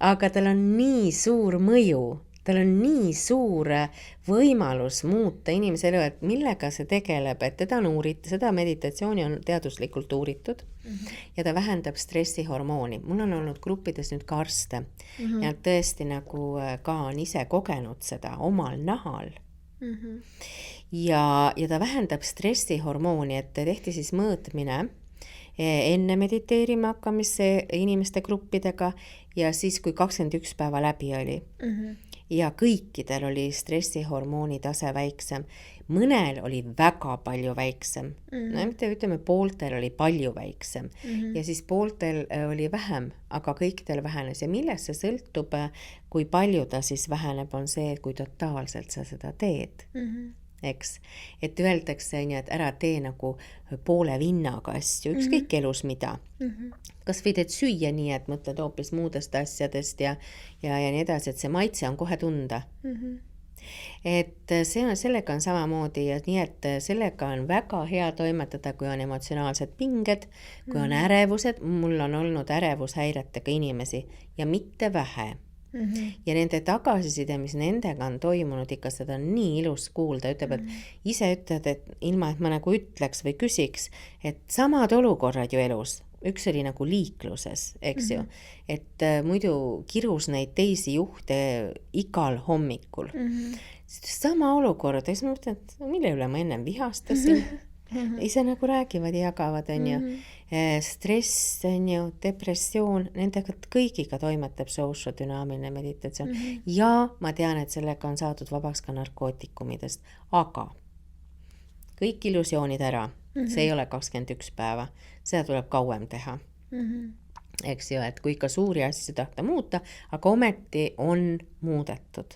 aga tal on nii suur mõju, tal on nii suur võimalus muuta inimese elu, et millega see tegeleb, et teda on uuritud, seda meditatsiooni on teaduslikult uuritud ja ta vähendab stressihormooni. Mul on olnud gruppides nüüd ka arste ja tõesti nagu ka on ise kogenud seda omal nahal. Ja ta vähendab stressihormooni, et tehti siis mõõtmine enne mediteerima hakkamisse inimeste gruppidega ja siis, kui 21 päeva läbi oli. Ja kõikidel oli stressihormooni tase väiksem. Mõnel oli väga palju väiksem. No, ütleme, pooltel oli palju väiksem. Ja siis pooltel oli vähem, aga kõikidel vähenes. Ja millest see sõltub, kui palju ta siis väheneb, on see, kui totaalselt sa seda teed. Eks? Et öeldakse, et ära tee nagu poole vinnaga asju, ükskõik elus mida. Kas või teed süüa nii, et mõtled hoopis muudest asjadest ja nii edasi, et see maitse on kohe tunda. Et sellega on samamoodi ja nii, et sellega on väga hea toimetada, kui on emotsionaalsed pinged, kui on ärevused. Mul on olnud ärevushäiretega inimesi ja mitte vähe. Ja nende tagasiside, mis nendega on toimunud, ikka seda on nii ilus kuulda, ütleb, et ise ütled, et ilma, et ma nagu ütleks või küsiks, et samad olukorrad ju elus, üks oli nagu liikluses, eks ju, et muidu kirus neid teisi juhte igal hommikul. Sama olukord, siis ma mõtlen, et mille üle ma ennem vihastasin, ise nagu räägivad ja jagavad, on ju. Stress, on ju, depressioon, nendega kõigiga toimetab see Osho dünaamiline meditatsioon. Ja ma tean, et sellega on saadud vabaks ka narkootikumidest, aga kõik illusioonid ära, see ei ole 21 päeva, seda tuleb kauem teha. Eks ju, et kui ikka suuri asju tahta muuta, aga ometi on muudetud.